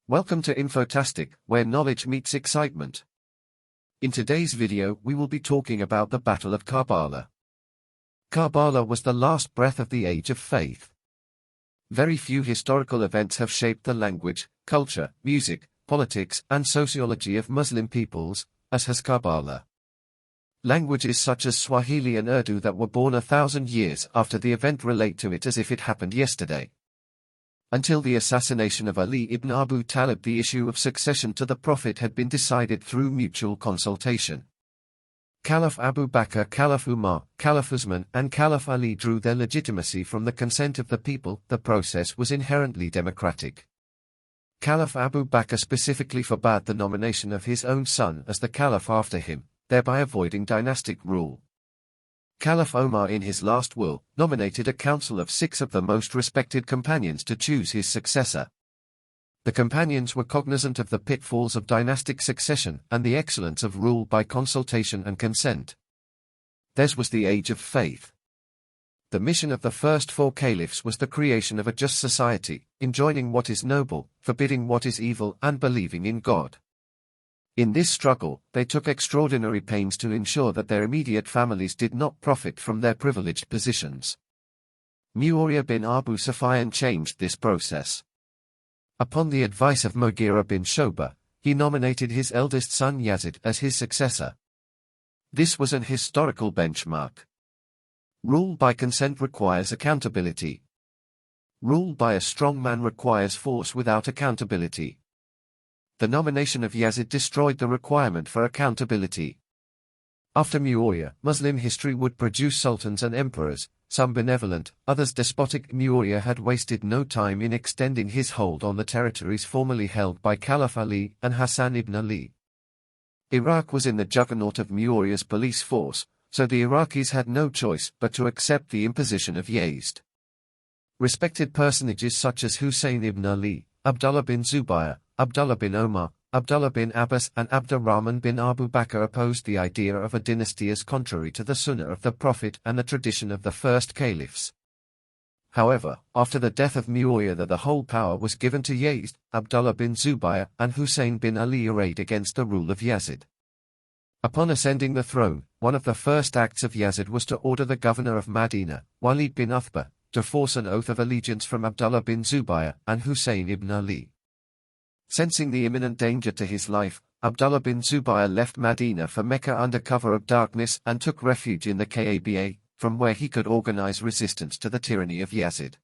Welcome to InfoTastic, where knowledge meets excitement. In today's video, we will be talking about the Battle of Karbala. Karbala was the last breath of the Age of Faith. Very few historical events have shaped the language, culture, music, politics, and sociology of Muslim peoples, as has Karbala. Languages such as Swahili and Urdu that were born 1,000 years after the event relate to it as if it happened yesterday. Until the assassination of Ali ibn Abu Talib, the issue of succession to the Prophet had been decided through mutual consultation. Caliph Abu Bakr, Caliph Umar, Caliph Uthman, and Caliph Ali drew their legitimacy from the consent of the people. The process was inherently democratic. Caliph Abu Bakr specifically forbade the nomination of his own son as the caliph after him, thereby avoiding dynastic rule. Caliph Omar in his last will, nominated a council of 6 of the most respected companions to choose his successor. The companions were cognizant of the pitfalls of dynastic succession and the excellence of rule by consultation and consent. Theirs was the age of faith. The mission of the first 4 caliphs was the creation of a just society, enjoining what is noble, forbidding what is evil, and believing in God. In this struggle, they took extraordinary pains to ensure that their immediate families did not profit from their privileged positions. Muawiyah bin Abu Sufyan changed this process. Upon the advice of Mughira bin Shu'bah, he nominated his eldest son Yazid as his successor. This was an historical benchmark. Rule by consent requires accountability. Rule by a strong man requires force without accountability. The nomination of Yazid destroyed the requirement for accountability. After Muawiyah, Muslim history would produce sultans and emperors, some benevolent, others despotic. Muawiyah had wasted no time in extending his hold on the territories formerly held by Caliph Ali and Hassan ibn Ali. Iraq was in the juggernaut of Muawiyah's police force, so the Iraqis had no choice but to accept the imposition of Yazid. Respected personages such as Hussein ibn Ali, Abdullah bin Zubayr, Abdullah bin Omar, Abdullah bin Abbas, and Abdurrahman bin Abu Bakr opposed the idea of a dynasty as contrary to the Sunnah of the Prophet and the tradition of the first caliphs. However, after the death of Muawiyah, the whole power was given to Yazid. Abdullah bin Zubayr and Hussein bin Ali arrayed against the rule of Yazid. Upon ascending the throne, one of the first acts of Yazid was to order the governor of Medina, Walid bin Uthba, to force an oath of allegiance from Abdullah bin Zubayr and Hussein ibn Ali. Sensing the imminent danger to his life, Abdullah bin Zubayr left Medina for Mecca under cover of darkness and took refuge in the Kaaba, from where he could organize resistance to the tyranny of Yazid.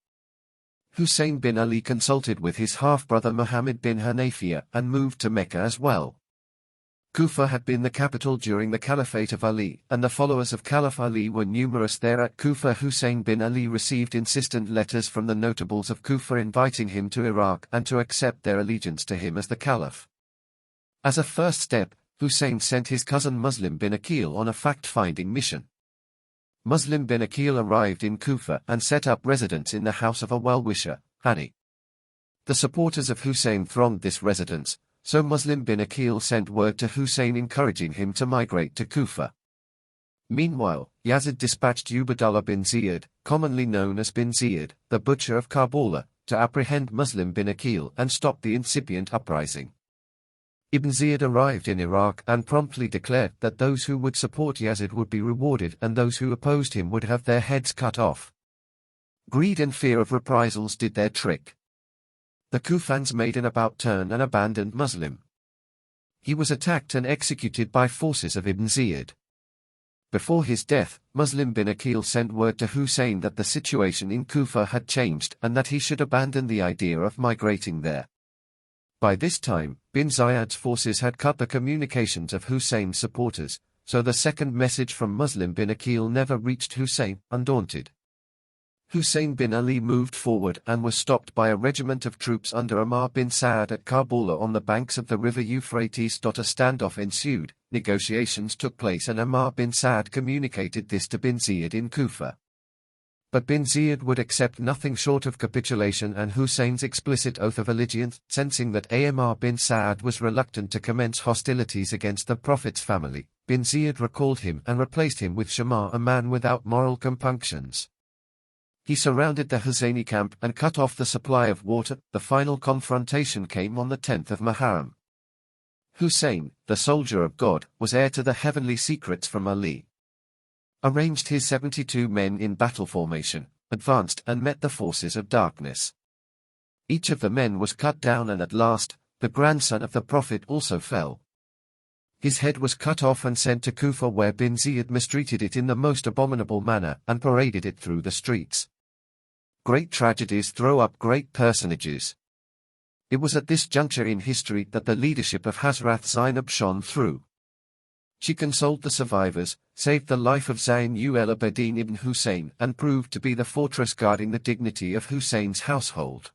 Hussein bin Ali consulted with his half-brother Muhammad bin Hanafiya and moved to Mecca as well. Kufa had been the capital during the Caliphate of Ali, and the followers of Caliph Ali were numerous there at Kufa. Hussein bin Ali received insistent letters from the notables of Kufa inviting him to Iraq and to accept their allegiance to him as the Caliph. As a first step, Hussein sent his cousin Muslim bin Aqil on a fact-finding mission. Muslim bin Aqil arrived in Kufa and set up residence in the house of a well-wisher, Hani. The supporters of Hussein thronged this residence, so Muslim bin Aqil sent word to Hussein encouraging him to migrate to Kufa. Meanwhile, Yazid dispatched Ubaydullah bin Ziyad, commonly known as bin Ziyad, the butcher of Karbala, to apprehend Muslim bin Aqil and stop the incipient uprising. Ibn Ziyad arrived in Iraq and promptly declared that those who would support Yazid would be rewarded and those who opposed him would have their heads cut off. Greed and fear of reprisals did their trick. The Kufans made an about-turn and abandoned Muslim. He was attacked and executed by forces of Ibn Ziyad. Before his death, Muslim bin Aqil sent word to Hussein that the situation in Kufa had changed and that he should abandon the idea of migrating there. By this time, bin Ziyad's forces had cut the communications of Hussein's supporters, so the second message from Muslim bin Aqil never reached Hussein. Undaunted, Hussein bin Ali moved forward and was stopped by a regiment of troops under Amr bin Sa'ad at Karbala on the banks of the river Euphrates. A standoff ensued, negotiations took place and Amr bin Sa'ad communicated this to bin Ziyad in Kufa. But bin Ziyad would accept nothing short of capitulation and Hussein's explicit oath of allegiance. Sensing that Amr bin Sa'ad was reluctant to commence hostilities against the Prophet's family, bin Ziyad recalled him and replaced him with Shamar, a man without moral compunctions. He surrounded the Husseini camp and cut off the supply of water. The final confrontation came on the 10th of Muharram. Hussein, the soldier of God, was heir to the heavenly secrets from Ali. Arranged his 72 men in battle formation, advanced and met the forces of darkness. Each of the men was cut down, and at last, the grandson of the Prophet also fell. His head was cut off and sent to Kufa, where bin Ziyad mistreated it in the most abominable manner and paraded it through the streets. Great tragedies throw up great personages. It was at this juncture in history that the leadership of Hazrat Zainab shone through. She consoled the survivors, saved the life of Zain ul Abidin ibn Hussein, and proved to be the fortress guarding the dignity of Hussein's household.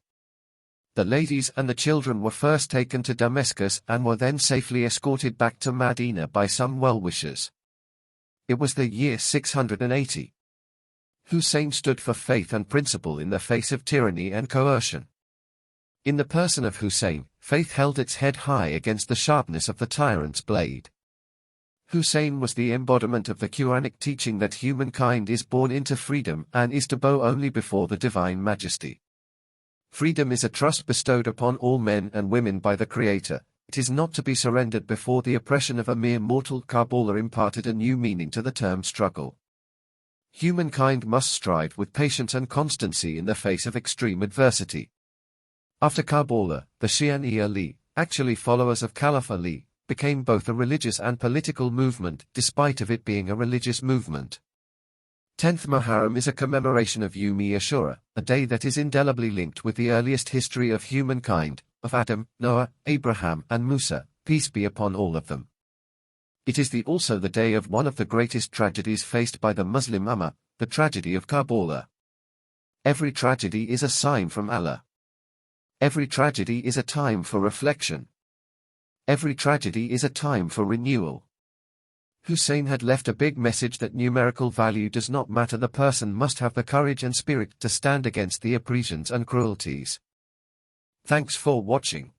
The ladies and the children were first taken to Damascus and were then safely escorted back to Medina by some well-wishers. It was the year 680. Hussein stood for faith and principle in the face of tyranny and coercion. In the person of Hussein, faith held its head high against the sharpness of the tyrant's blade. Hussein was the embodiment of the Quranic teaching that humankind is born into freedom and is to bow only before the divine majesty. Freedom is a trust bestowed upon all men and women by the Creator. It is not to be surrendered before the oppression of a mere mortal. Karbala imparted a new meaning to the term struggle. Humankind must strive with patience and constancy in the face of extreme adversity. After Karbala, the Shi'a Ali, actually followers of Caliph Ali, became both a religious and political movement, despite of it being a religious movement. 10th Muharram is a commemoration of Yom Ashura, a day that is indelibly linked with the earliest history of humankind, of Adam, Noah, Abraham and Musa, peace be upon all of them. It is also the day of one of the greatest tragedies faced by the Muslim Ummah, the tragedy of Karbala. Every tragedy is a sign from Allah. Every tragedy is a time for reflection. Every tragedy is a time for renewal. Hussein had left a big message that numerical value does not matter. The person must have the courage and spirit to stand against the oppressions and cruelties. Thanks for watching.